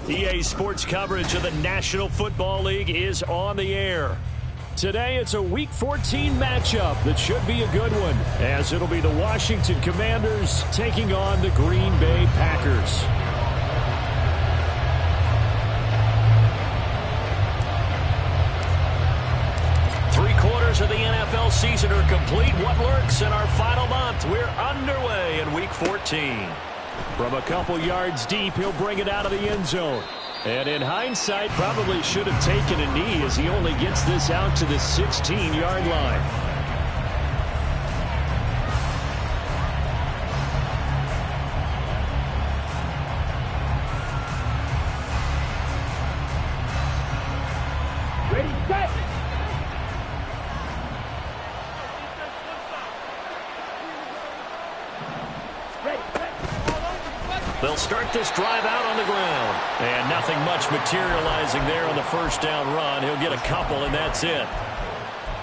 EA Sports coverage of the National Football League is on the air. Today, it's a Week 14 matchup that should be a good one, as it'll be the Washington Commanders taking on the Green Bay Packers. Three-quarters of the NFL season are complete. What lurks in our final month? We're underway in Week 14. From a couple yards deep, he'll bring it out of the end zone. And in hindsight, probably should have taken a knee as he only gets this out to the 16-yard line. They'll start this drive out on the ground. And nothing much materializing there on the first down run. He'll get a couple, and that's it.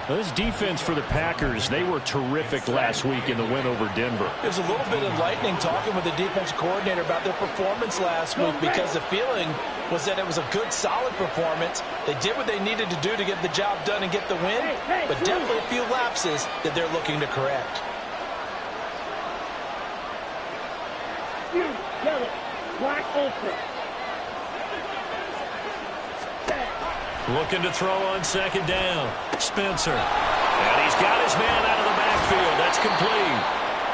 Well, this defense for the Packers, they were terrific last week in the win over Denver. It was a little bit enlightening talking with the defense coordinator about their performance last week, because the feeling was that it was a good, solid performance. They did what they needed to do to get the job done and get the win, but definitely a few lapses that they're looking to correct. Black open. Looking to throw on second down. Spencer. And he's got his man out of the backfield. That's complete.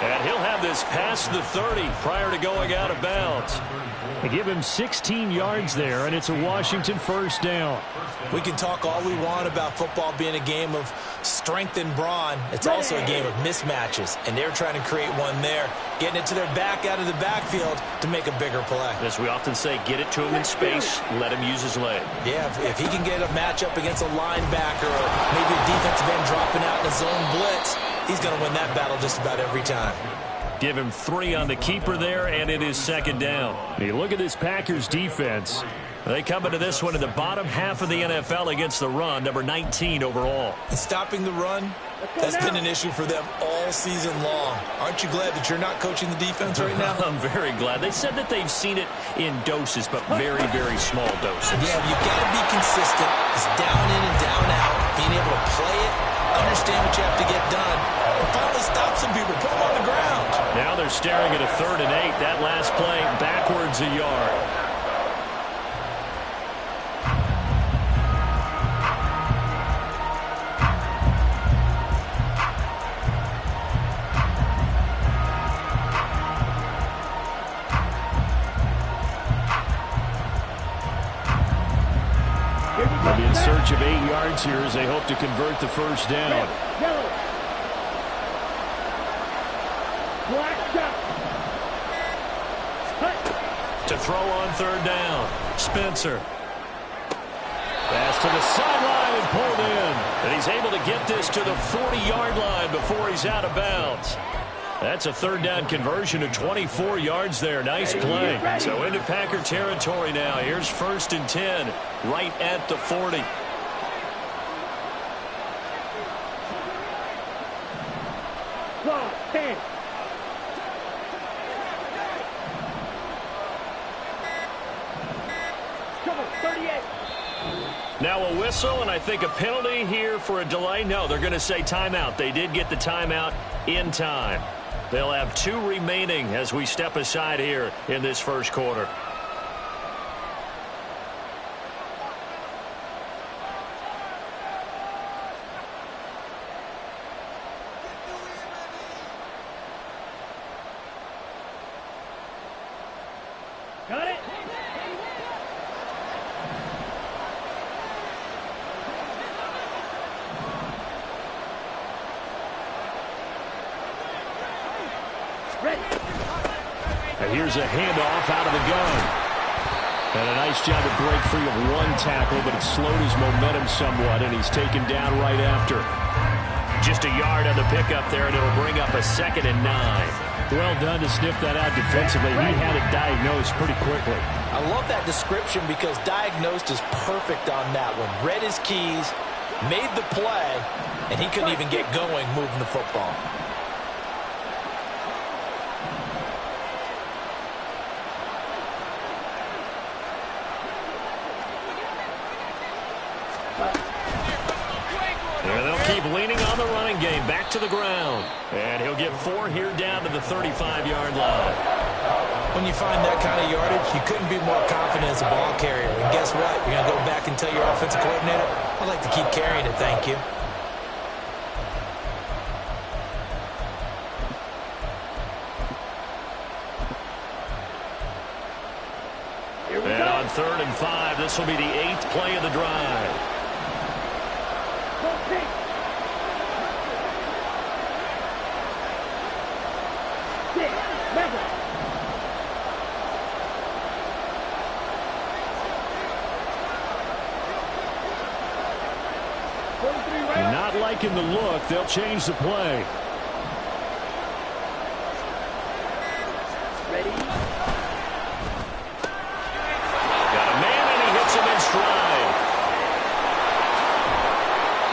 And he'll have this past the 30 prior to going out of bounds. They give him 16 yards there, and it's a Washington first down. We can talk all we want about football being a game of strength and brawn. It's also a game of mismatches, and they're trying to create one there, getting it to their back out of the backfield to make a bigger play. As we often say, get it to him in space, let him use his leg. Yeah, if he can get a matchup against a linebacker or maybe a defensive end dropping out in a zone blitz, he's going to win that battle just about every time. Give him 3 on the keeper there, and it is second down. You look at this Packers defense. They come into this one in the bottom half of the NFL against the run, number 19 overall. And stopping the run, that's been an issue for them all season long. Aren't you glad that you're not coaching the defense right now? I'm very glad. They said that they've seen it in doses, but very, very small doses. Yeah, you've got to be consistent. It's down in and down out. Being able to play it, understand what you have to get done, and finally stop some people, put them on the ground. Now they're staring at a 3rd and 8. That last play backwards a yard. They'll be in search of 8 yards here as they hope to convert the first down. To throw on 3rd down. Spencer. Pass to the sideline and pulled in. And he's able to get this to the 40-yard line before he's out of bounds. That's a 3rd down conversion of 24 yards there. Nice play. So into Packer territory now. Here's 1st and 10 right at the 40. Now a whistle, and I think a penalty here for a delay. No, they're going to say timeout. They did get the timeout in time. They'll have 2 remaining as we step aside here in this first quarter. Got it. And here's a handoff out of the gun. And a nice job to break free of 1 tackle, but it slowed his momentum somewhat, and he's taken down right after. Just a yard on the pickup there, and it'll bring up a 2nd and 9. Well done to sniff that out defensively. He had it diagnosed pretty quickly. I love that description because diagnosed is perfect on that one. Read his keys, made the play, and he couldn't even get going moving the football. keep leaning on the running game. Back to the ground. And he'll get 4 here down to the 35-yard line. When you find that kind of yardage, you couldn't be more confident as a ball carrier. And guess what? You're going to go back and tell your offensive coordinator, I'd like to keep carrying it, thank you. And on 3rd and 5, this will be the 8th play of the drive. Not liking the look. They'll change the play. Ready? Got a man, and he hits him in stride.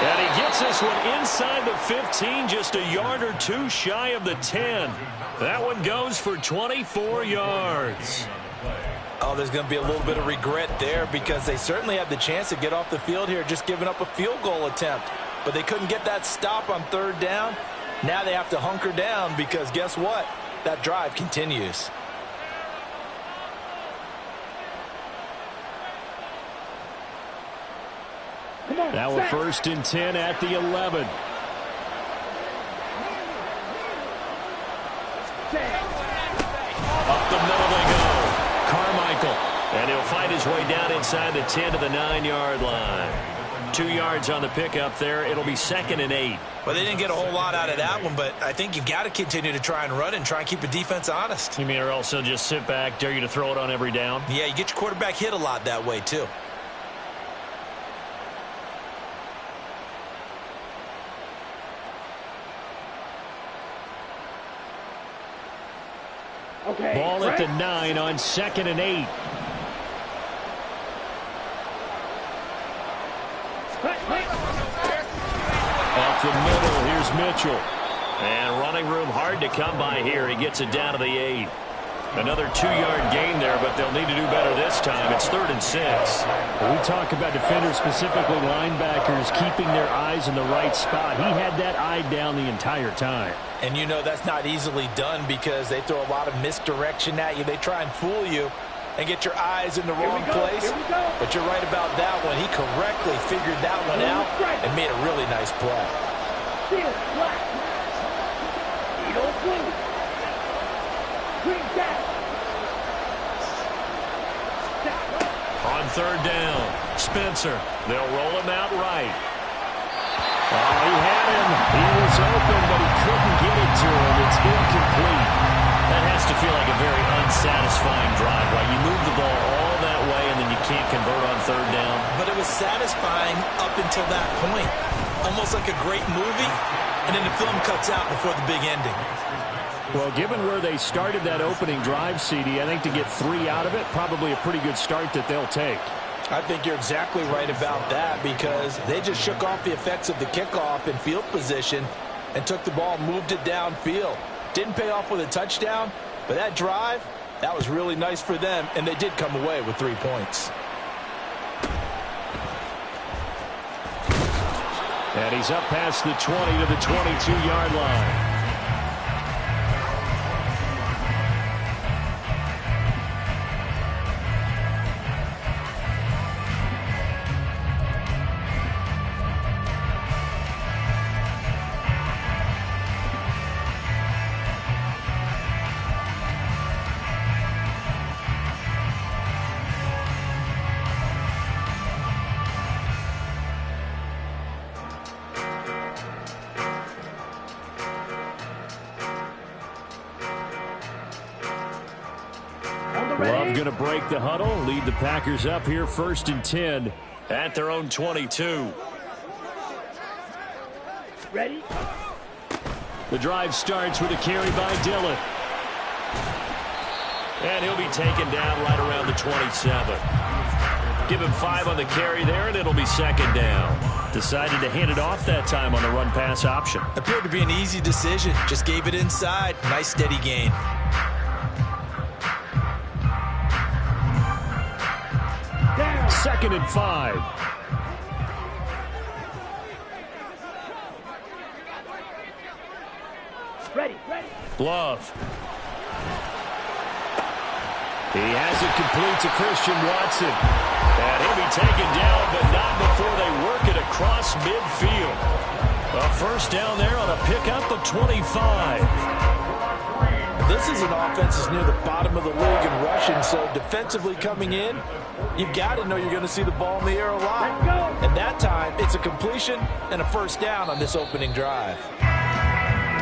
And he gets this one inside the 15, just a yard or 2 shy of the 10. That one goes for 24 yards. Oh, there's going to be a little bit of regret there because they certainly had the chance to get off the field here, just giving up a field goal attempt. But they couldn't get that stop on 3rd down. Now they have to hunker down because guess what? That drive continues. Now a 1st and 10 at the 11. Up the middle they go. Carmichael. And he'll find his way down inside the 10 to the 9-yard line. 2 yards on the pickup there. It'll be 2nd and 8. Well, they didn't get a whole lot out of that one, but I think you've got to continue to try and run and try and keep the defense honest. You mean or else they'll just sit back, dare you to throw it on every down? Yeah, you get your quarterback hit a lot that way, too. Okay. Ball at the 9 on 2nd and 8. Up the middle, here's Mitchell. And running room hard to come by here. He gets it down to the 8. Another 2-yard gain there, but they'll need to do better this time. It's 3rd and 6. When we talk about defenders, specifically linebackers, keeping their eyes in the right spot. He had that eye down the entire time. And you know that's not easily done because they throw a lot of misdirection at you. They try and fool you and get your eyes in the wrong place. But you're right about that one. He correctly figured that one out and made a really nice play. Seal black. Eagle blue. Green down. On 3rd down, Spencer. They'll roll him out right. Oh, he had him. He was open, but he couldn't get it to him. It's incomplete. That has to feel like a very unsatisfying drive, right? You move the ball all that way, and then you can't convert on 3rd down. But it was satisfying up until that point. Almost like a great movie, and then the film cuts out before the big ending. Well, given where they started that opening drive, CD, I think to get 3 out of it, probably a pretty good start that they'll take. I think you're exactly right about that because they just shook off the effects of the kickoff in field position and took the ball, moved it downfield. Didn't pay off with a touchdown, but that drive, that was really nice for them, and they did come away with 3 points. And he's up past the 20 to the 22-yard line. Love going to break the huddle, lead the Packers up here 1st and 10 at their own 22. Ready? The drive starts with a carry by Dillon. And he'll be taken down right around the 27. Give him 5 on the carry there, and it'll be 2nd down. Decided to hand it off that time on the run-pass option. Appeared to be an easy decision. Just gave it inside. Nice steady gain. Down. 2nd and 5. Love. He has it complete to Christian Watson. And he'll be taken down, but not before they work it across midfield. A first down there on a pickup of 25. This is an offense that's near the bottom of the league in rushing, so defensively coming in, you've got to know you're going to see the ball in the air a lot. And that time, it's a completion and a first down on this opening drive.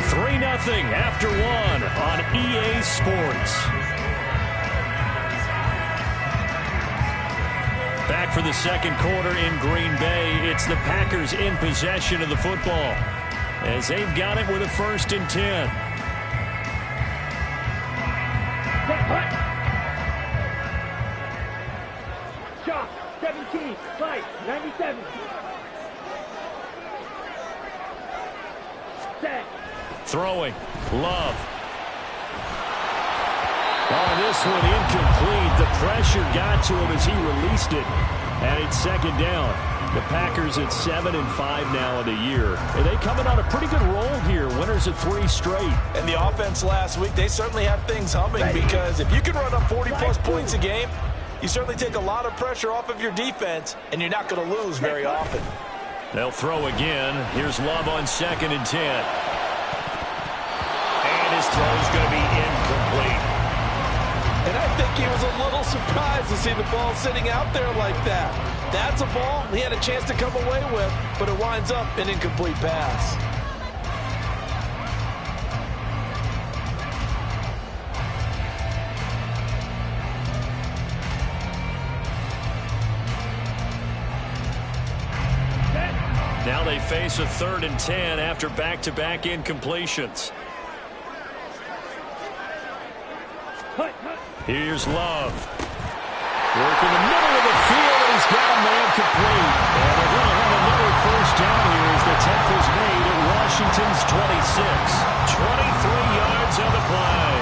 3-0 after one on EA Sports. Back for the second quarter in Green Bay. It's the Packers in possession of the football as they've got it with a 1st and 10. Shot, 17, fight, 97. Set. Throwing. Love. Oh, this one incomplete. The pressure got to him as he released it. And it's 2nd down. The Packers at 7-5 now in the year. And they coming on a pretty good roll here. Winners of 3 straight. And the offense last week, they certainly have things humming because if you can run up 40-plus points a game, you certainly take a lot of pressure off of your defense, and you're not going to lose very often. They'll throw again. Here's Love on 2nd and 10. And his throw's going to be incomplete. And I think he was a little surprised to see the ball sitting out there like that. That's a ball he had a chance to come away with, but it winds up an incomplete pass. Now they face a 3rd and 10 after back-to-back incompletions. Here's Love. Work in the middle of the field, and he's got a man complete. And they're going to have another first down here as the tackle's made at Washington's 26. 23 yards on the play.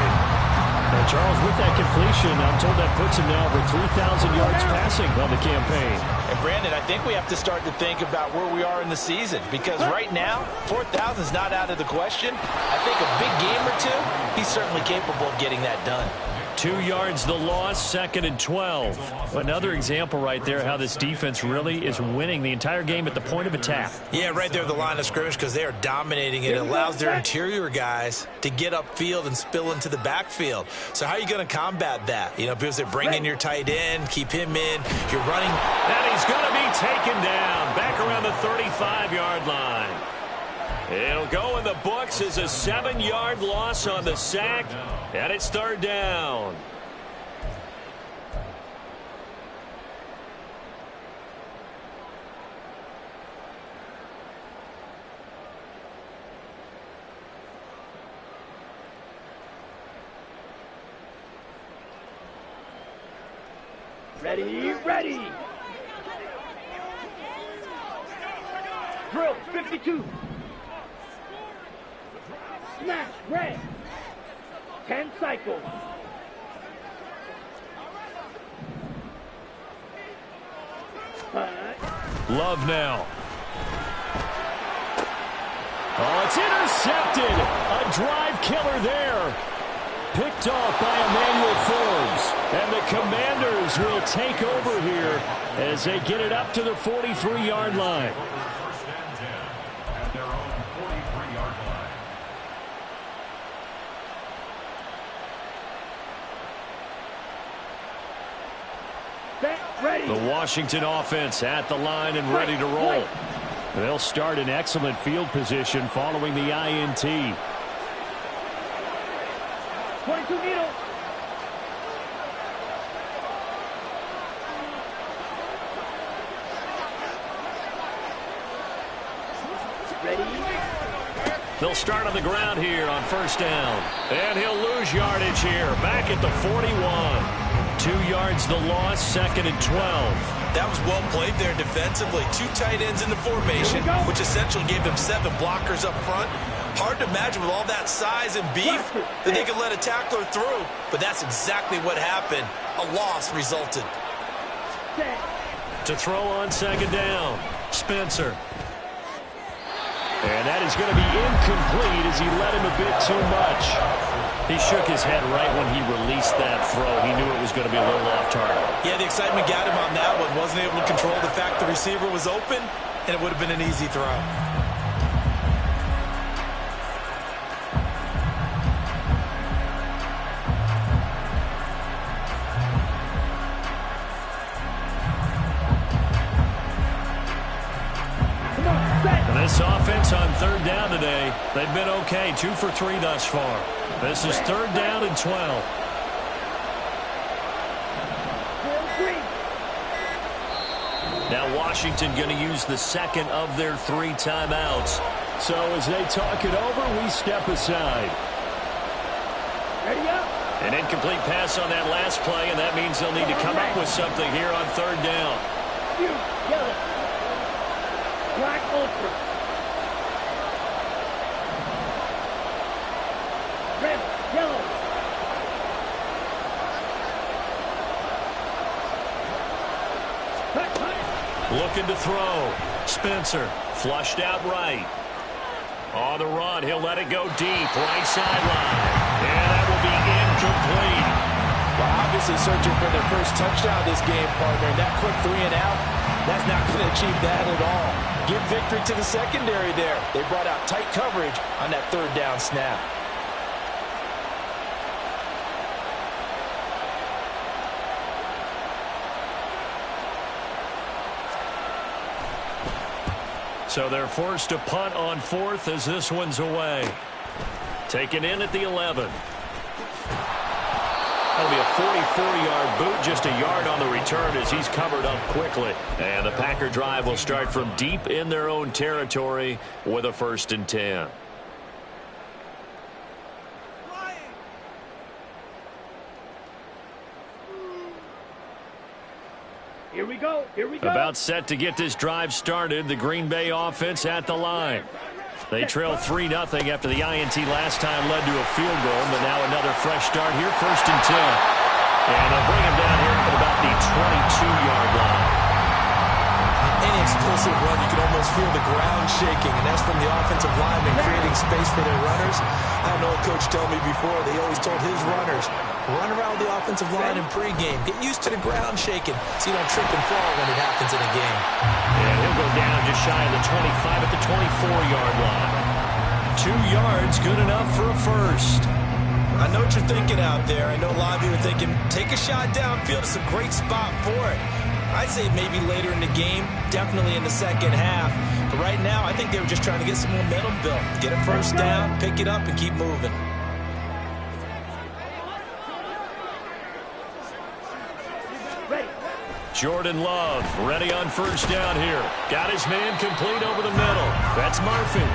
And Charles, with that completion, I'm told that puts him now over 3,000 yards passing on the campaign. And Brandon, I think we have to start to think about where we are in the season because right now, 4,000 is not out of the question. I think a big game or two, he's certainly capable of getting that done. 2 yards the loss, 2nd and 12. Another example right there how this defense really is winning the entire game at the point of attack. Yeah, right there at the line of scrimmage because they are dominating it. It allows their interior guys to get upfield and spill into the backfield. So how are you going to combat that? You know, because they bring in your tight end, keep him in, you're running. And he's going to be taken down back around the 35-yard line. It'll go in the books as a 7-yard loss on the sack, and it's 3rd down. Ready, ready. Drill, 52. Smash, red. 10 cycles. Love now. Oh, it's intercepted. A drive killer there. Picked off by Emmanuel Forbes. And the Commanders will take over here as they get it up to the 43-yard line. The Washington offense at the line and ready to roll. They'll start in excellent field position following the INT. 22 needle. Ready? They'll start on the ground here on 1st down. And he'll lose yardage here. Back at the 41. 2 yards the loss, 2nd and 12. That was well played there defensively. 2 tight ends in the formation, which essentially gave them 7 blockers up front. Hard to imagine with all that size and beef that they could let a tackler through. But that's exactly what happened. A loss resulted. To throw on 2nd down, Spencer. And that is going to be incomplete as he led him a bit too much. He shook his head right when he released that throw. He knew it was going to be a little off target. Yeah, the excitement got him on that one. Wasn't able to control the fact the receiver was open, and it would have been an easy throw. And this offense on third down today, they've been okay. 2 for 3 thus far. This is third down and 12. Now Washington going to use the second of their 3 timeouts. So as they talk it over, we step aside. Ready up. An incomplete pass on that last play, and that means they'll need to come up with something here on third down. Yellow. Black ultra. Red, yellow. Looking to throw. Spencer flushed out right. On the run, he'll let it go deep. Right sideline. And that will be incomplete. Well, obviously searching for their first touchdown this game, partner. And that quick 3 and out, that's not going to achieve that at all. Give victory to the secondary there. They brought out tight coverage on that third down snap. So they're forced to punt on fourth as this one's away. Taken in at the 11. That'll be a 44-yard boot, just a yard on the return as he's covered up quickly. And the Packer drive will start from deep in their own territory with a 1st and 10. Here we go. Here we go. About set to get this drive started. The Green Bay offense at the line. They trail 3-0 after the INT last time led to a field goal, but now another fresh start here, 1st and 10. And they'll bring him down here at about the 22-yard line. Any explosive run, you can almost feel the ground shaking, and that's from the offensive linemen creating space for their runners. I know a coach told me before, they always told his runners, run around the offensive line in pregame. Get used to the ground shaking so you don't trip and fall when it happens in a game. And he'll go down just shy of the 25 at the 24-yard line. 2 yards, good enough for a first. I know what you're thinking out there. I know a lot of you are thinking, take a shot downfield. It's a great spot for it. I'd say maybe later in the game, definitely in the second half. But right now, I think they were just trying to get some momentum built. Get a first down, pick it up, and keep moving. Jordan Love ready on first down here. Got his man complete over the middle. That's Murphy.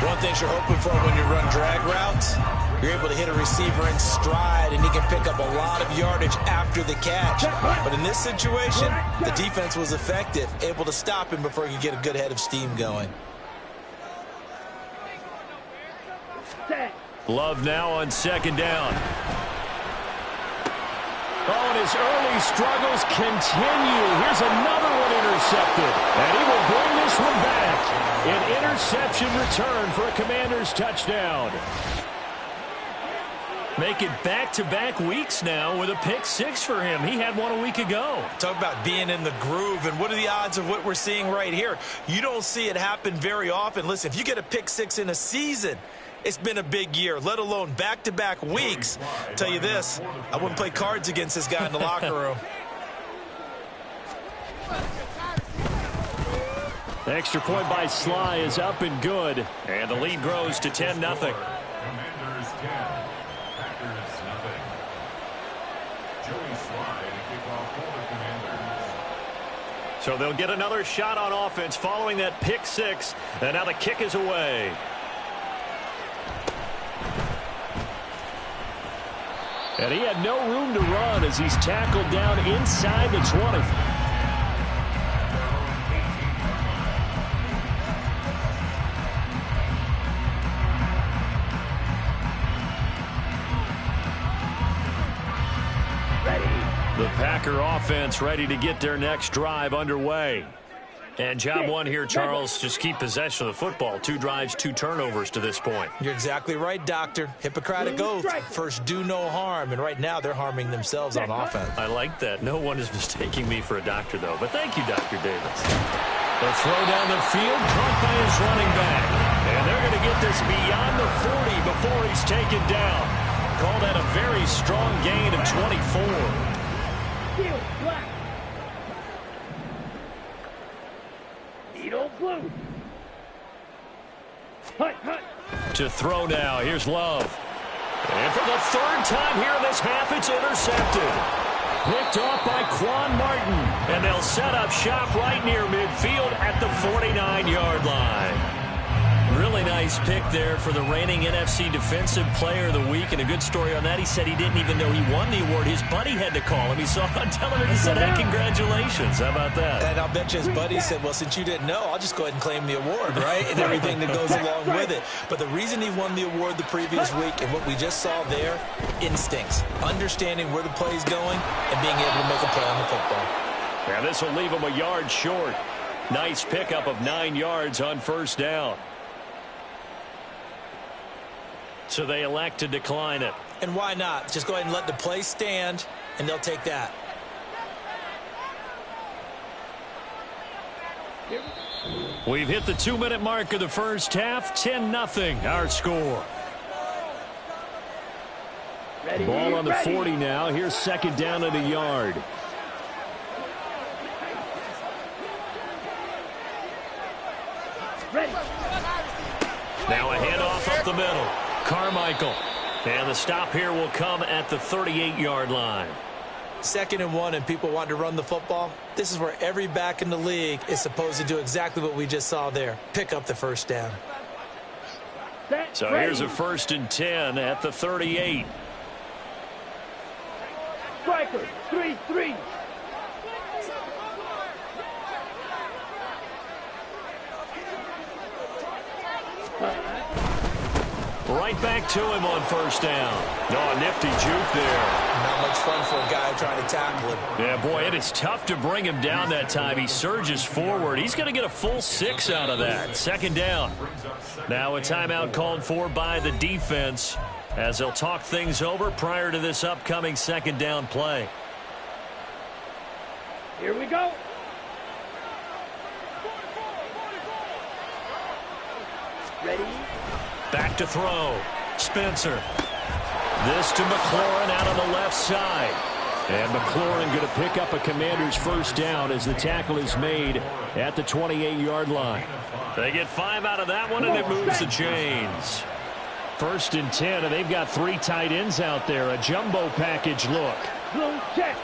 One thing you're hoping for when you run drag routes, you're able to hit a receiver in stride, and he can pick up a lot of yardage after the catch. But in this situation, the defense was effective, able to stop him before he could get a good head of steam going. Love now on second down. Oh, and his early struggles continue. Here's another one intercepted. And he will bring this one back. An interception return for a Commanders touchdown. Make it back-to-back weeks now with a pick 6 for him. He had one a week ago. Talk about being in the groove, and what are the odds of what we're seeing right here? You don't see it happen very often. Listen, if you get a pick 6 in a season, it's been a big year, let alone back-to-back weeks. I'll tell you this, I wouldn't play cards against this guy in the locker room. The extra point by Sly is up and good. And the lead grows to 10-0. Commanders 10, Packers nothing. Joey Sly to kick off for the Commanders. So they'll get another shot on offense following that pick 6. And now the kick is away. And he had no room to run as he's tackled down inside the 20. The Packer offense ready to get their next drive underway. And job one here, Charles, just keep possession of the football. 2 drives, 2 turnovers to this point. You're exactly right, Doctor. Hippocratic oath. First, do no harm. And right now, they're harming themselves on offense. I like that. No one is mistaking me for a doctor, though. But thank you, Dr. Davis. The throw down the field, caught by his running back. And they're going to get this beyond the 40 before he's taken down. Called that a very strong gain of 24. Field, black. Needle blue. Hut, hut. To throw now. Here's Love. And for the 3rd time here in this half, it's intercepted. Picked off by Quan Martin. And they'll set up shop right near midfield at the 49-yard line. Really nice pick there for the reigning NFC Defensive Player of the Week. And a good story on that. He said he didn't even know he won the award. His buddy had to call him. He saw it on television and said, hey, congratulations. How about that? And I'll bet you his buddy said, well, since you didn't know, I'll just go ahead and claim the award, right? And everything that goes along with it. But the reason he won the award the previous week and what we just saw there, instincts. Understanding where the play's going and being able to make a play on the football. Yeah, this will leave him a yard short. Nice pickup of 9 yards on 1st down. So they elect to decline it. And why not? Just go ahead and let the play stand, and they'll take that. We've hit the 2-minute mark of the first half. 10-0 our score. Ready, Ball on the ready. 40 now. Here's 2nd down at a yard. Ready. Now a handoff up the middle. Carmichael. And the stop here will come at the 38-yard line. 2nd and 1, and people want to run the football. This is where every back in the league is supposed to do exactly what we just saw there. Pick up the 1st down. Set, So ready. here's a 1st and 10 at the 38. Striker, 3-3. Right back to him on 1st down. No, a nifty juke there. Not much fun for a guy trying to tackle him. Yeah, boy, it is tough to bring him down that time. He surges forward. He's going to get a full 6 out of that. 2nd down. Now a timeout called for by the defense as they'll talk things over prior to this upcoming 2nd down play. Here we go. Ready. Back to throw. Spencer. This to McLaurin out on the left side. And McLaurin going to pick up a Commander's 1st down as the tackle is made at the 28-yard line. They get 5 out of that one, and it moves the chains. 1st and 10, and they've got 3 tight ends out there. A jumbo package look. Blue check.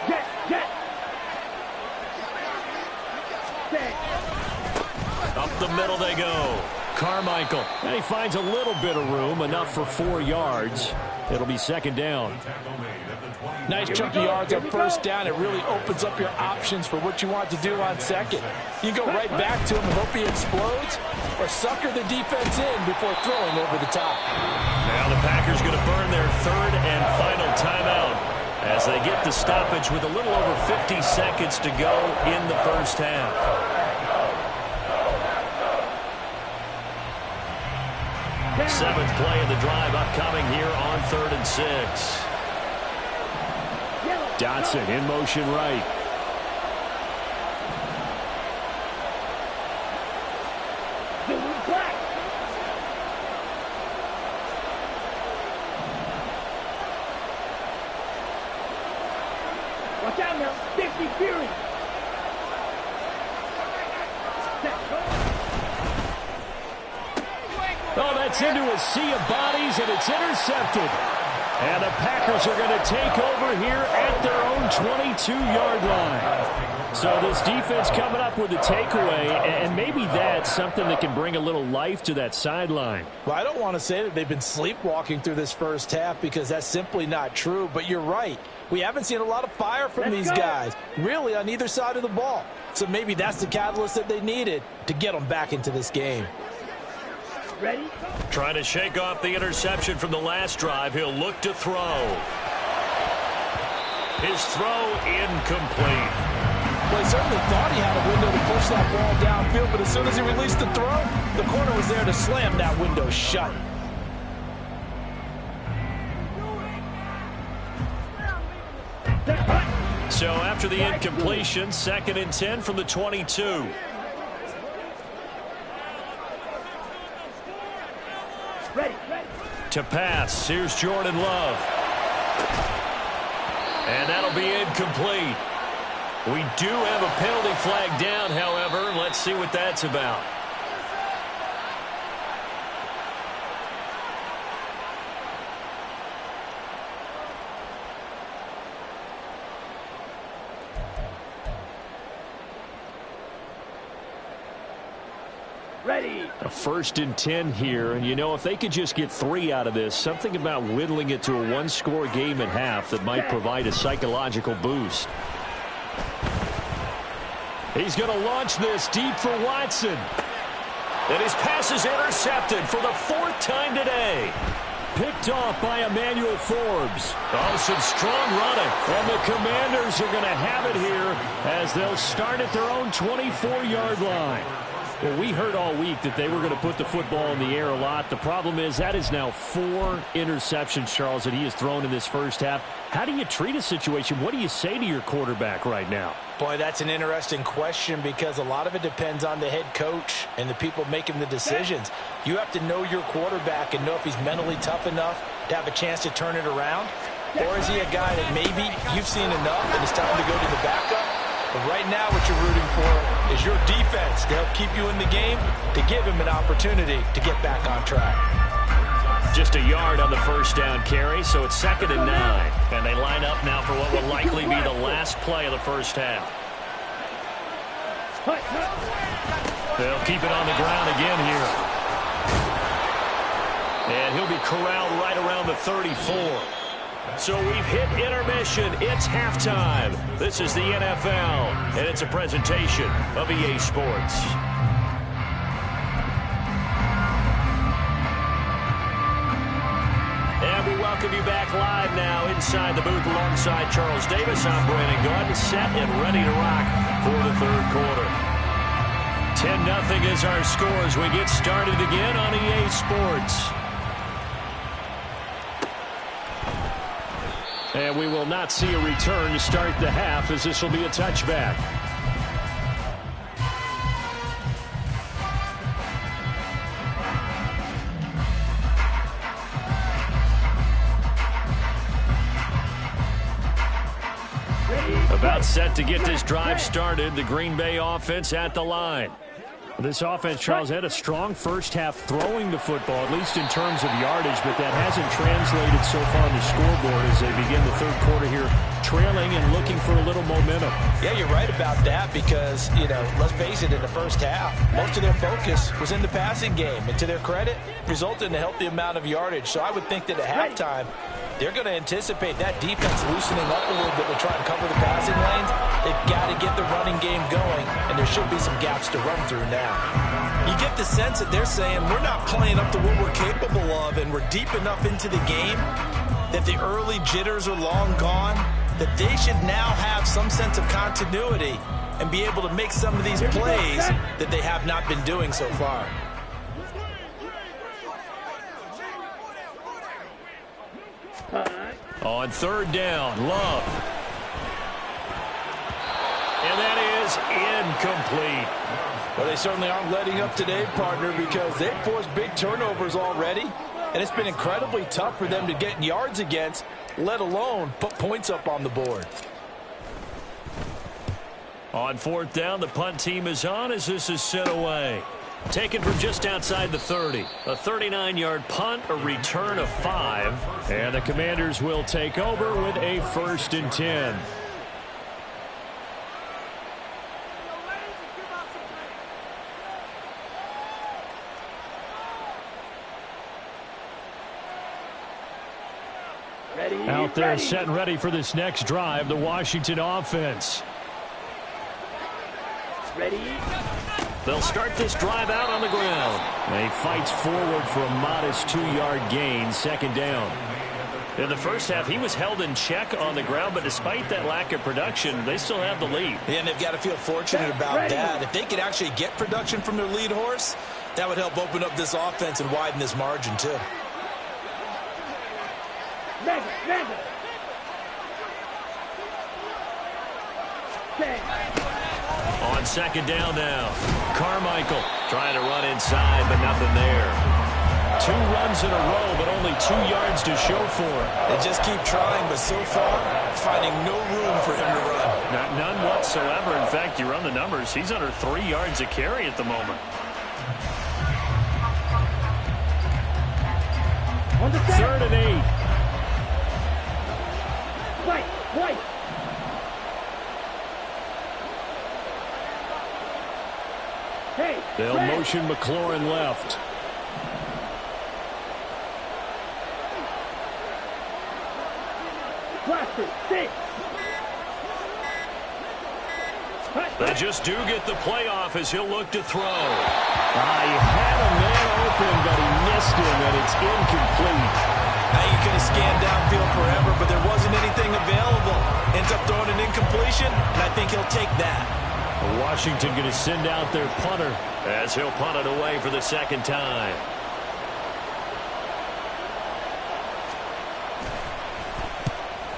Jet, jet. Set. Up the middle they go. Carmichael. And he finds a little bit of room, enough for 4 yards. It'll be 2nd down. Nice chunk of yards on 1st down. It really opens up your options for what you want to do on 2nd. You go right back to him and hope he explodes, or sucker the defense in before throwing over the top. Now the Packers going to burn their 3rd and final timeout as they get the stoppage with a little over 50 seconds to go in the 1st half. 7th play of the drive upcoming here on 3rd and 6. Dotson in motion right. Blue black. Watch out now. 50 Fury. Set, go. Oh, that's into a sea of bodies, and it's intercepted. And the Packers are going to take over here at their own 22-yard line. So this defense coming up with a takeaway, and maybe that's something that can bring a little life to that sideline. Well, I don't want to say that they've been sleepwalking through this 1st half because that's simply not true, but you're right. We haven't seen a lot of fire from these guys, really, on either side of the ball. So maybe that's the catalyst that they needed to get them back into this game. Ready? Trying to shake off the interception from the last drive. He'll look to throw. His throw incomplete. Well, he certainly thought he had a window to push that ball downfield, but as soon as he released the throw, the corner was there to slam that window shut. So after the incompletion, 2nd and 10 from the 22. Ready. To pass, here's Jordan Love. And that'll be incomplete. We do have a penalty flag down, however. Let's see what that's about. Ready. A 1st and 10 here, and you know, if they could just get 3 out of this, something about whittling it to a 1-score game at half that might provide a psychological boost. He's going to launch this deep for Watson. And his pass is intercepted for the 4th time today. Picked off by Emmanuel Forbes. Oh, some strong running. And the Commanders are going to have it here as they'll start at their own 24-yard line. Well, we heard all week that they were going to put the football in the air a lot. The problem is that is now 4 interceptions, Charles, that he has thrown in this first half. How do you treat a situation? What do you say to your quarterback right now? Boy, that's an interesting question because a lot of it depends on the head coach and the people making the decisions. You have to know your quarterback and know if he's mentally tough enough to have a chance to turn it around. Or is he a guy that maybe you've seen enough and it's time to go to the backup? But right now what you're rooting for is your defense to help keep you in the game, to give him an opportunity to get back on track. Just a yard on the first down carry, so it's 2nd and 9. And they line up now for what will likely be the last play of the first half. They'll keep it on the ground again here. And he'll be corralled right around the 34. So we've hit intermission. It's halftime. This is the NFL, and it's a presentation of EA Sports. And we welcome you back live now inside the booth alongside Charles Davis. I'm Brandon Gaudin, set and ready to rock for the 3rd quarter. 10-0 is our score as we get started again on EA Sports. And we will not see a return to start the half as this will be a touchback. About set to get this drive started. The Green Bay offense at the line. This offense, Charles, had a strong first half throwing the football, at least in terms of yardage, but that hasn't translated so far on the scoreboard as they begin the 3rd quarter here, trailing and looking for a little momentum. Yeah, you're right about that because, you know, let's face it, in the first half, most of their focus was in the passing game. And to their credit, resulted in a healthy amount of yardage. So I would think that at halftime, they're going to anticipate that defense loosening up a little bit to try and cover the passing lanes. They've got to get the running game going, and there should be some gaps to run through now. You get the sense that they're saying we're not playing up to what we're capable of, and we're deep enough into the game that the early jitters are long gone, that they should now have some sense of continuity and be able to make some of these plays that they have not been doing so far. On 3rd down, Love. And that is incomplete. Well, they certainly aren't letting up today, partner, because they've forced big turnovers already, and it's been incredibly tough for them to get yards against, let alone put points up on the board. On 4th down, the punt team is on as this is sent away. Taken from just outside the 30. A 39-yard punt, a return of 5. And the Commanders will take over with a 1st and 10. Out there set and ready for this next drive, the Washington offense. Ready. They'll start this drive out on the ground. He fights forward for a modest 2-yard gain, 2nd down. In the first half, he was held in check on the ground, but despite that lack of production, they still have the lead. Yeah, and they've got to feel fortunate about that. If they could actually get production from their lead horse, that would help open up this offense and widen this margin, too. On second down now, Carmichael trying to run inside, but nothing there. 2 runs in a row, but only 2 yards to show for it. They just keep trying, but so far, finding no room for him to run. None whatsoever. In fact, you run the numbers, he's under 3 yards a carry at the moment. Third and 8. White. Hey, They'll motion McLaurin left. They just do get the playoff as he'll look to throw. He had a man open, but he missed him, and it's incomplete. Now you could have scanned downfield forever, but there wasn't anything available. Ends up throwing an incompletion, and I think he'll take that. Washington going to send out their punter as he'll punt it away for the second time.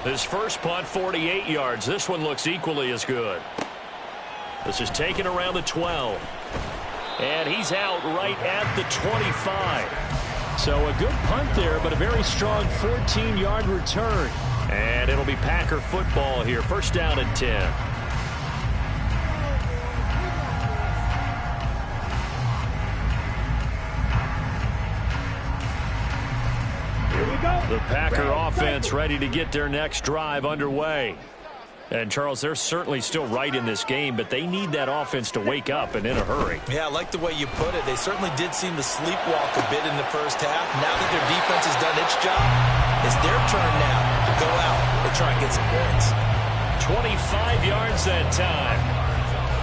His first punt, 48 yards. This one looks equally as good. This is taken around the 12. And he's out right at the 25. So a good punt there, but a very strong 14-yard return. And it'll be Packer football here. First down and 10. The Packer offense ready to get their next drive underway. And, Charles, they're certainly still right in this game, but they need that offense to wake up and in a hurry. Yeah, I like the way you put it. They certainly did seem to sleepwalk a bit in the first half. Now that their defense has done its job, it's their turn now to go out and try and get some points. 25 yards that time.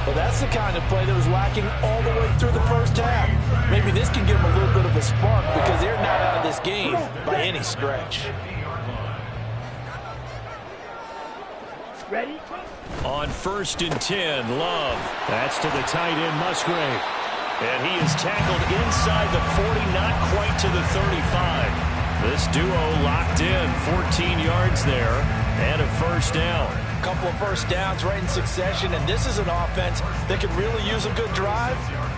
Well, that's the kind of play that was lacking all the way through the first half. Maybe this can give them a little bit of a spark because they're not out of this game by any stretch. Ready? On first and 10, Love. That's to the tight end, Musgrave. And he is tackled inside the 40, not quite to the 35. This duo locked in, 14 yards there, and a first down. A couple of first downs right in succession, and this is an offense that could really use a good drive,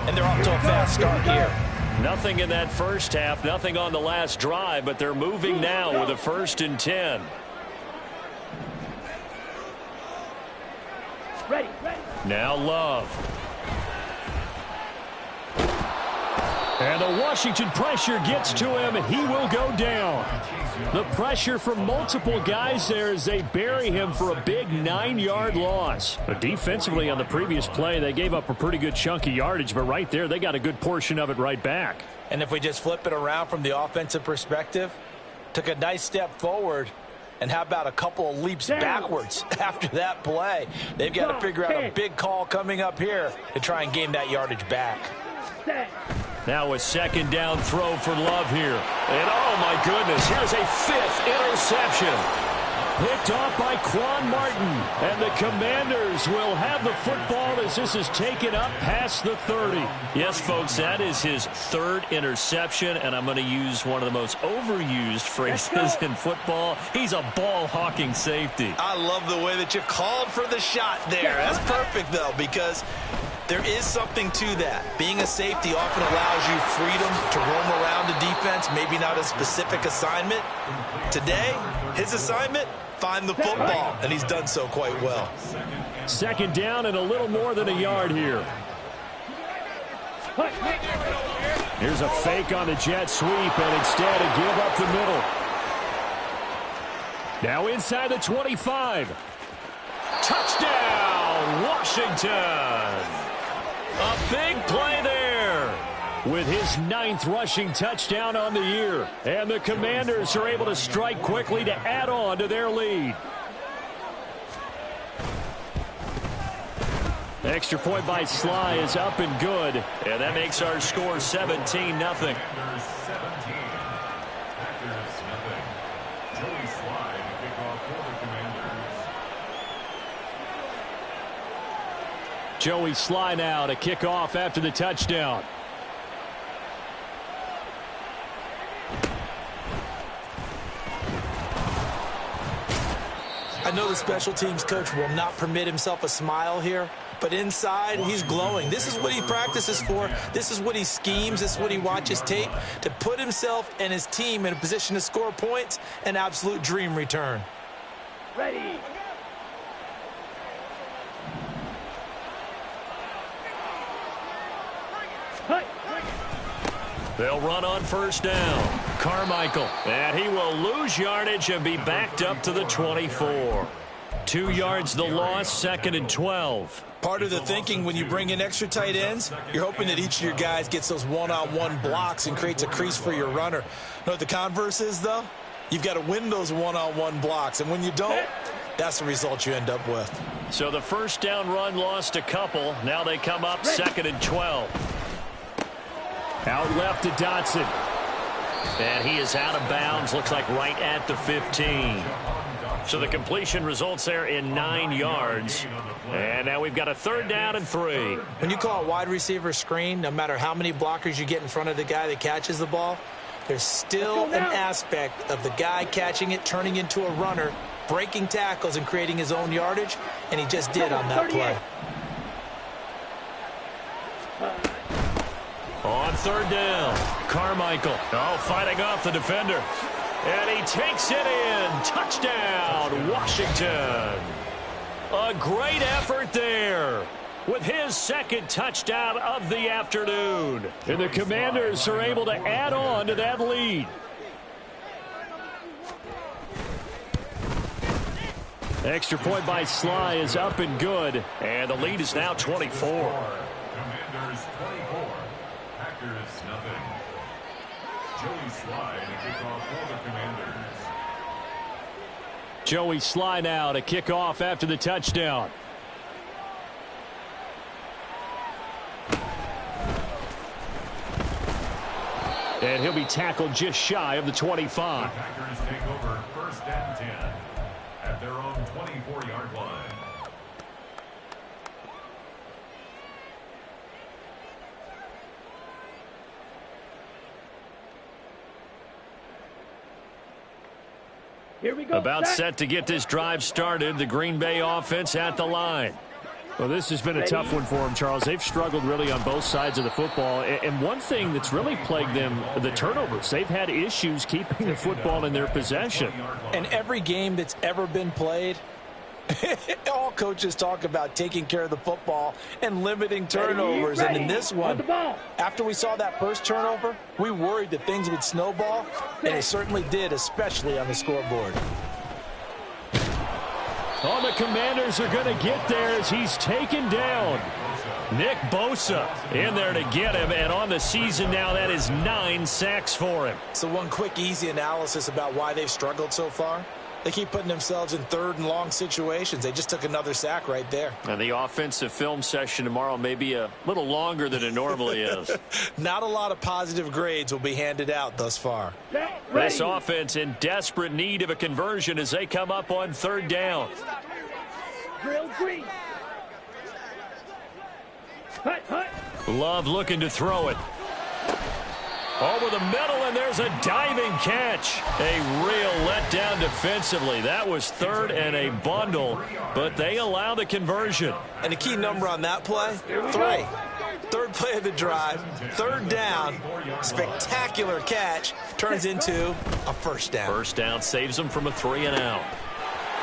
and they're off to a fast start here. Nothing in that first half, nothing on the last drive, but they're moving now with a first and 10. Ready. Now Love. And the Washington pressure gets to him, and he will go down. The pressure from multiple guys there as they bury him for a big 9-yard loss. But defensively on the previous play, they gave up a pretty good chunk of yardage, but right there, they got a good portion of it right back. And if we just flip it around from the offensive perspective, took a nice step forward, and how about a couple of leaps backwards after that play? They've got to figure out a big call coming up here to try and gain that yardage back. Now a second down throw for Love here. And oh my goodness, here's a 5th interception. Picked off by Quan Martin. And the Commanders will have the football as this is taken up past the 30. Yes, folks, that is his 3rd interception, and I'm going to use one of the most overused phrases in football. He's a ball-hawking safety. I love the way that you called for the shot there. That's perfect, though, because there is something to that. Being a safety often allows you freedom to roam around the defense, maybe not a specific assignment. Today, his assignment, find the football, and he's done so quite well. Second down and a little more than a yard here. Here's a fake on the jet sweep, and instead a give up the middle. Now inside the 25. Touchdown, Washington! A big play there. With his 9th rushing touchdown on the year. And the Commanders are able to strike quickly to add on to their lead. Extra point by Sly is up and good. And that makes our score 17-0. Slye to kick off for the Commanders. Joey Slye now to kick off after the touchdown. I know the special teams coach will not permit himself a smile here, but inside, he's glowing. This is what he practices for. This is what he schemes. This is what he watches tape to put himself and his team in a position to score points. An absolute dream return. Ready. Cut. They'll run on first down. Carmichael, and he will lose yardage and be backed up to the 24. 2 yards the loss, 2nd and 12. Part of the thinking when you bring in extra tight ends, you're hoping that each of your guys gets those one-on-one blocks and creates a crease for your runner. You know what the converse is, though? You've got to win those one-on-one blocks, and when you don't, that's the result you end up with. So the first down run lost a couple. Now they come up 2nd and 12. Out left to Dotson. And he is out of bounds, looks like right at the 15. So the completion results there in 9 yards. And now we've got a 3rd down and 3. When you call a wide receiver screen, no matter how many blockers you get in front of the guy that catches the ball, there's still an aspect of the guy catching it, turning into a runner, breaking tackles and creating his own yardage, and he just did on that play. On 3rd down, Carmichael, fighting off the defender. And he takes it in. Touchdown, Washington. A great effort there with his 2nd touchdown of the afternoon. And the Commanders are able to add on to that lead. Extra point by Slye is up and good. And the lead is now 24. Commanders 24. Packers nothing. Joey Slye to kick off for the Commanders. Joey Slye now to kick off after the touchdown. And he'll be tackled just shy of the 25. The Packers take over 1st and 10 at their own 24-yard line. Here we go. About set to get this drive started. The Green Bay offense at the line. Well, this has been a tough one for them, Charles. They've struggled really on both sides of the football. And one thing that's really plagued them, the turnovers. They've had issues keeping the football in their possession. And every game that's ever been played, all coaches talk about taking care of the football and limiting turnovers. And in this one, after we saw that first turnover, we worried that things would snowball, and it certainly did, especially on the scoreboard. Oh, the Commanders are going to get there as he's taken down. Nick Bosa in there to get him, and on the season now, that is 9 sacks for him. So one quick, easy analysis about why they've struggled so far. They keep putting themselves in 3rd and long situations. They just took another sack right there. And the offensive film session tomorrow may be a little longer than it normally is. Not a lot of positive grades will be handed out thus far. This offense in desperate need of a conversion as they come up on 3rd down. Drill green. Hut, hut. Love looking to throw it. Over the middle, and there's a diving catch. A real letdown defensively. That was 3rd and a bundle, but they allow the conversion. And the key number on that play, 3. 3rd play of the drive, 3rd down, spectacular catch, turns into a 1st down. 1st down saves him from a 3 and out.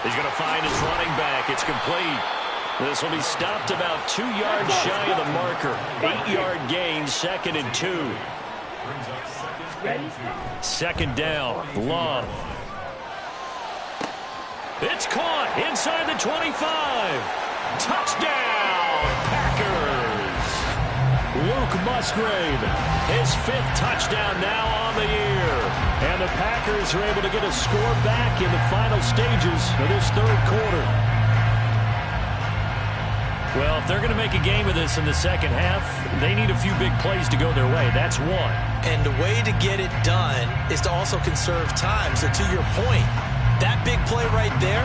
He's going to find his running back. It's complete. This will be stopped about 2 yards shy of the marker. 8-yard gain, 2nd and 2. 2nd down, Love. It's caught inside the 25. Touchdown, Packers. Luke Musgrave, his 5th touchdown now on the year. And the Packers are able to get a score back in the final stages of this 3rd quarter. Well, if they're going to make a game of this in the 2nd half, they need a few big plays to go their way. That's one. And the way to get it done is to also conserve time. So to your point, that play right there,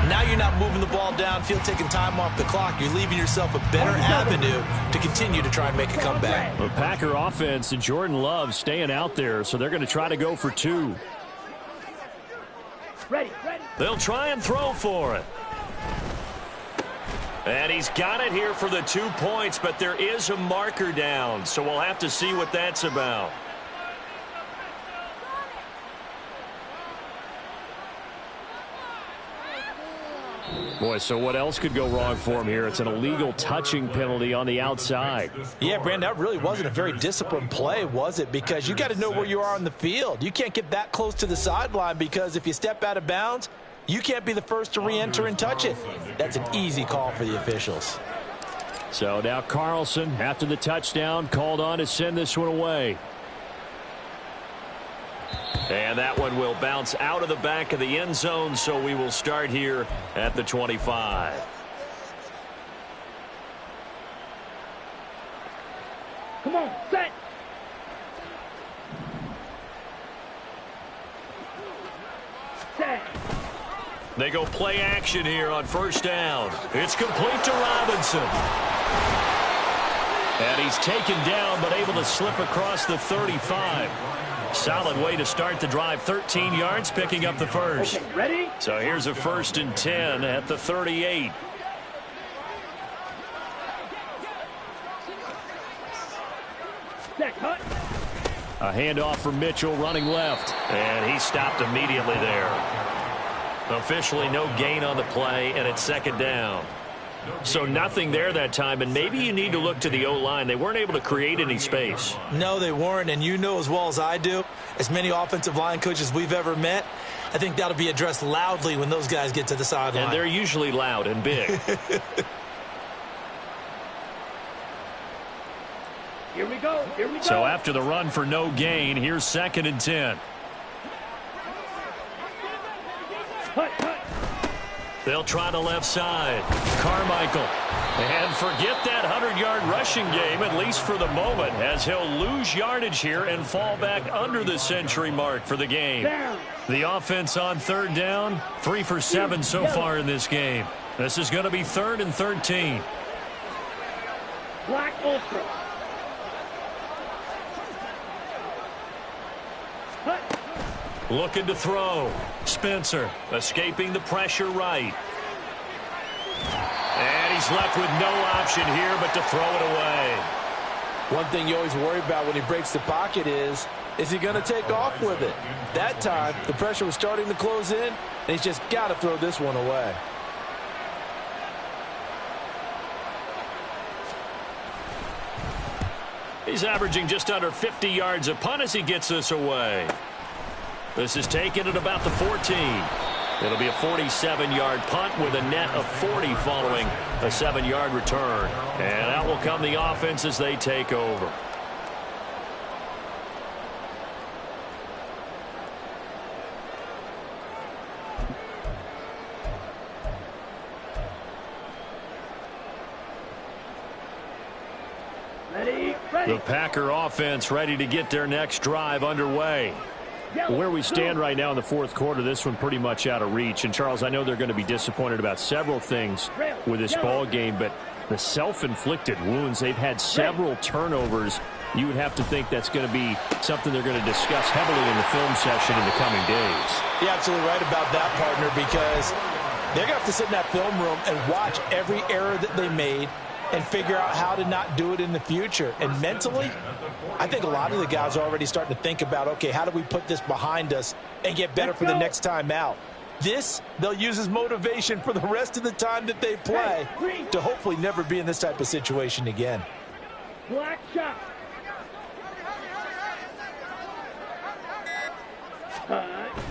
now you're not moving the ball downfield, taking time off the clock. You're leaving yourself a better avenue to continue to try and make a comeback. The Packer offense and Jordan Love staying out there, so they're going to try to go for 2. Ready. They'll try and throw for it. And he's got it here for the 2 points, but there is a marker down, so we'll have to see what that's about. Boy, so what else could go wrong for him here? It's an illegal touching penalty on the outside. Yeah, Brandon, that really wasn't a very disciplined play, was it? Because you got to know where you are on the field. You can't get that close to the sideline because if you step out of bounds, you can't be the first to re-enter and touch it. That's an easy call for the officials. So now Carlson, after the touchdown, called on to send this one away. And that one will bounce out of the back of the end zone, so we will start here at the 25. Come on, set. Set. They go play action here on first down. It's complete to Robinson. And he's taken down, but able to slip across the 35. Solid way to start the drive. 13 yards, picking up the first. Okay, ready? So here's a 1st and 10 at the 38. Set, cut. A handoff for Mitchell running left. And he stopped immediately there. Officially no gain on the play, and it's 2nd down. So nothing there that time, and maybe you need to look to the O-line. They weren't able to create any space. No, they weren't, and you know as well as I do, as many offensive line coaches we've ever met, I think that'll be addressed loudly when those guys get to the sideline. And they're usually loud and big. Here we go. So after the run for no gain, here's 2nd and 10. Cut. They'll try the left side. Carmichael. And forget that 100-yard rushing game, at least for the moment, as he'll lose yardage here and fall back under the century mark for the game. Down. The offense on 3rd down, 3 for 7 so far in this game. This is going to be 3rd and 13. Black Ultra. Cut. Looking to throw. Spencer escaping the pressure right. And he's left with no option here but to throw it away. One thing you always worry about when he breaks the pocket is he going to take off with it? That time, the pressure was starting to close in, and he's just got to throw this one away. He's averaging just under 50 yards a punt as he gets this away. This is taken at about the 14. It'll be a 47-yard punt with a net of 40 following a 7-yard return. And out will come the offense as they take over. Ready. The Packer offense ready to get their next drive underway. Where we stand right now in the 4th quarter, this one pretty much out of reach. And, Charles, I know they're going to be disappointed about several things with this ball game, but the self-inflicted wounds, they've had several turnovers. You would have to think that's going to be something they're going to discuss heavily in the film session in the coming days. You're absolutely right about that, partner, because they're going to have to sit in that film room and watch every error that they made and figure out how to not do it in the future. And mentally, I think a lot of the guys are already starting to think about, okay, how do we put this behind us and get better for the next time out? This, they'll use as motivation for the rest of the time that they play to hopefully never be in this type of situation again. Black shot.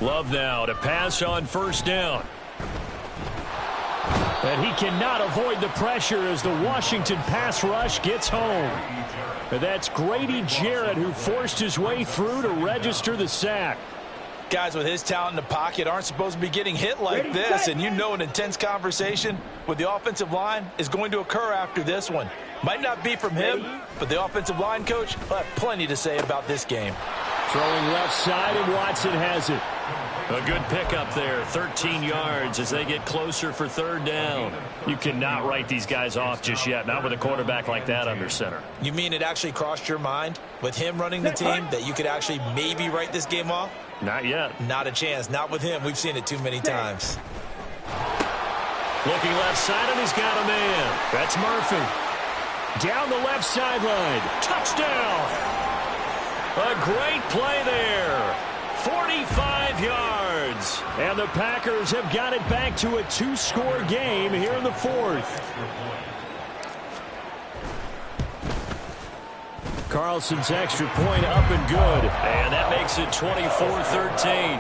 Love now to pass on 1st down. And he cannot avoid the pressure as the Washington pass rush gets home. And that's Grady Jarrett who forced his way through to register the sack. Guys with his talent in the pocket aren't supposed to be getting hit like this, and you know an intense conversation with the offensive line is going to occur after this one. Might not be from him, but the offensive line coach will have plenty to say about this game. Throwing left side, and Watson has it. A good pickup there, 13 yards as they get closer for third down. You cannot write these guys off just yet, not with a quarterback like that under center. You mean it actually crossed your mind with him running the team that you could actually maybe write this game off? Not yet. Not a chance. Not with him. We've seen it too many times. Looking left side, and he's got a man. That's Murphy. Down the left sideline. Touchdown! A great play there. 45 yards. And the Packers have got it back to a 2-score game here in the fourth. Carlson's extra point up and good. And that makes it 24-13.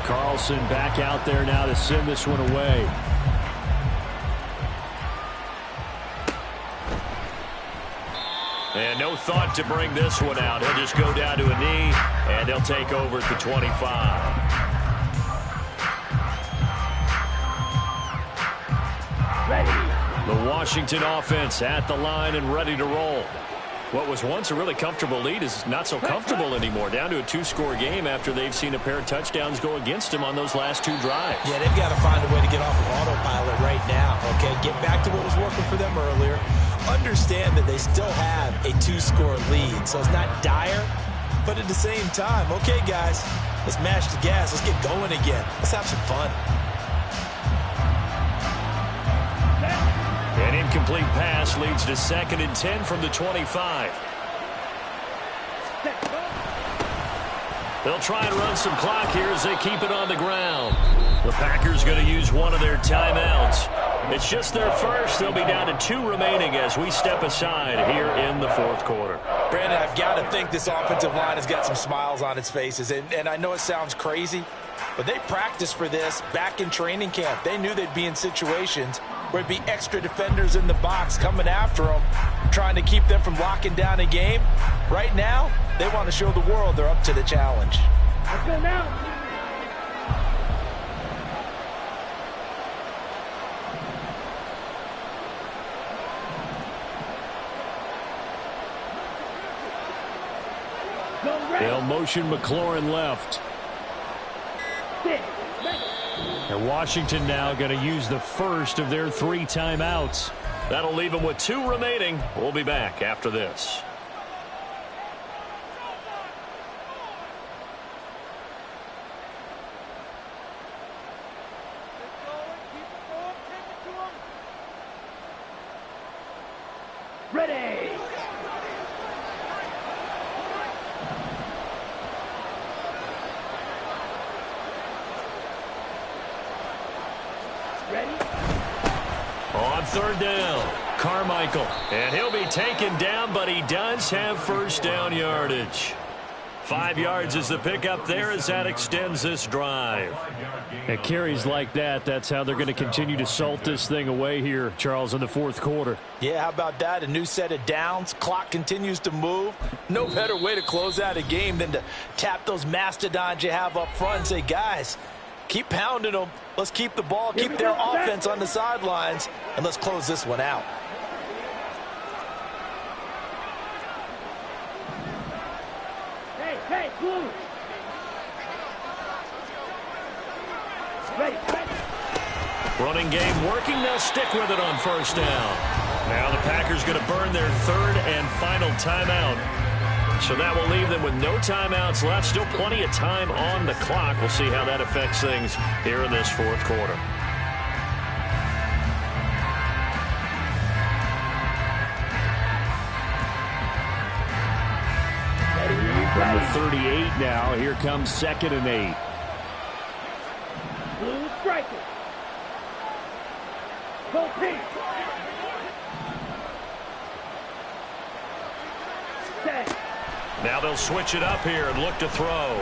Carlson back out there now to send this one away. And no thought to bring this one out. He'll just go down to a knee, and they'll take over at the 25. Ready. The Washington offense at the line and ready to roll. What was once a really comfortable lead is not so comfortable anymore. Down to a 2-score game after they've seen a pair of touchdowns go against them on those last 2 drives. Yeah, they've got to find a way to get off of autopilot right now, okay? Get back to what was working for them earlier. Understand that they still have a 2-score lead, so it's not dire, but at the same time, okay, guys, let's mash the gas. Let's get going again. Let's have some fun. An incomplete pass leads to 2nd and 10 from the 25. They'll try and run some clock here as they keep it on the ground. The Packers going to use one of their timeouts. It's just their first. They'll be down to 2 remaining as we step aside here in the fourth quarter. Brandon, I've got to think this offensive line has got some smiles on its faces. And I know it sounds crazy, but they practiced for this back in training camp. They knew they'd be in situations where it'd be extra defenders in the box coming after them, trying to keep them from locking down a game. Right now, they want to show the world they're up to the challenge. Let's go now. They'll motion McLaurin left. And Washington now going to use the first of their 3 timeouts. That'll leave them with 2 remaining. We'll be back after this. Ready. On 3rd down, Carmichael. And he'll be taken down, but he does have first down yardage. 5 yards is the pickup there as that extends this drive. At carries like that, that's how they're going to continue to salt this thing away here, Charles, in the fourth quarter. Yeah, how about that? A new set of downs. Clock continues to move. No better way to close out a game than to tap those mastodons you have up front and say, guys, keep pounding them. Let's keep the ball, keep their offense on the sidelines, and let's close this one out. Hey, blue. Ready. Running game working. They'll stick with it on first down. Now the Packers going to burn their 3rd and final timeout. So that will leave them with no timeouts left. Still plenty of time on the clock. We'll see how that affects things here in this fourth quarter. From the 38 now, here comes 2nd and 8. Blue striker. Go pink. Set. Now they'll switch it up here and look to throw.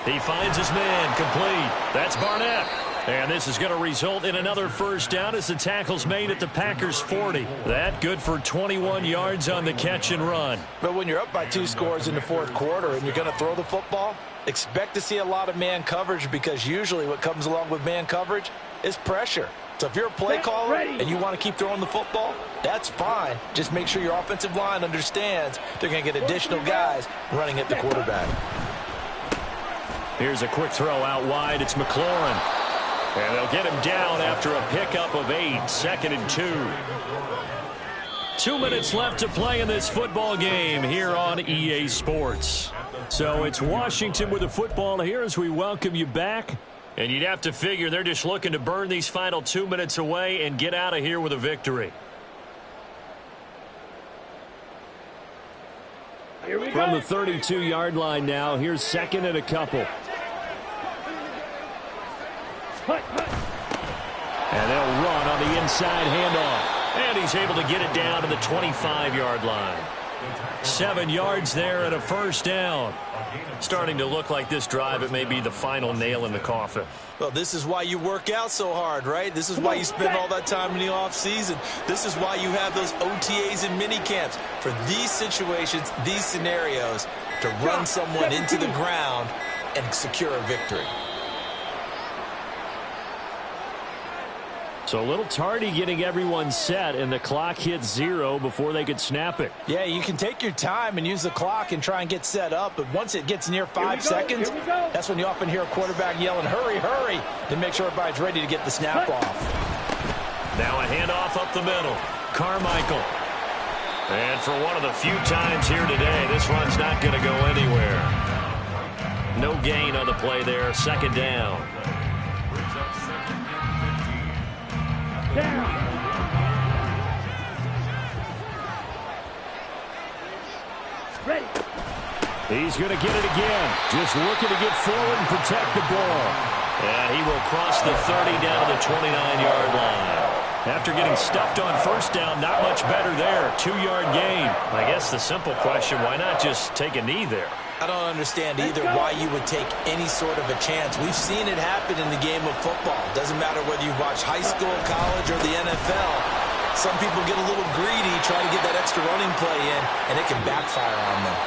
He finds his man, complete. That's Barnett. And this is going to result in another first down as the tackle's made at the Packers' 40. That good for 21 yards on the catch and run. But when you're up by 2 scores in the fourth quarter and you're going to throw the football, expect to see a lot of man coverage, because usually what comes along with man coverage is pressure. So if you're a play caller and you want to keep throwing the football, that's fine. Just make sure your offensive line understands they're going to get additional guys running at the quarterback. Here's a quick throw out wide. It's McLaurin. And they'll get him down after a pickup of 8, 2nd and 2. 2 minutes left to play in this football game here on EA Sports. So it's Washington with the football here as we welcome you back. And you'd have to figure they're just looking to burn these final 2 minutes away and get out of here with a victory. From the 32-yard line now, here's 2nd and a couple. And they'll run on the inside handoff. And he's able to get it down to the 25-yard line. 7 yards there and a first down. Starting to look like this drive, it may be the final nail in the coffin. Well, this is why you work out so hard, right? This is why you spend all that time in the offseason. This is why you have those OTAs and mini camps for these situations, these scenarios, to run someone into the ground and secure a victory. So a little tardy getting everyone set, and the clock hits 0 before they could snap it. Yeah, you can take your time and use the clock and try and get set up, but once it gets near 5 seconds, that's when you often hear a quarterback yelling, hurry, hurry, to make sure everybody's ready to get the snap off. Now a handoff up the middle. Carmichael. And for one of the few times here today, this run's not going to go anywhere. No gain on the play there, 2nd down. Down. Ready. He's going to get it again. Just looking to get forward and protect the ball. Yeah, he will cross the 30 down to the 29-yard line. After getting stuffed on first down, not much better there. 2-yard gain. I guess the simple question, why not just take a knee there? I don't understand either why you would take any sort of a chance. We've seen it happen in the game of football. Doesn't matter whether you watch high school, college, or the NFL. Some people get a little greedy, try to get that extra running play in, and it can backfire on them.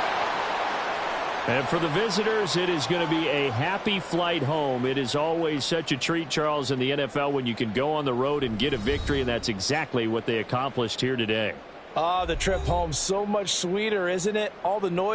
And for the visitors, it is going to be a happy flight home. It is always such a treat, Charles, in the NFL when you can go on the road and get a victory, and that's exactly what they accomplished here today. The trip home so much sweeter, isn't it? All the noise.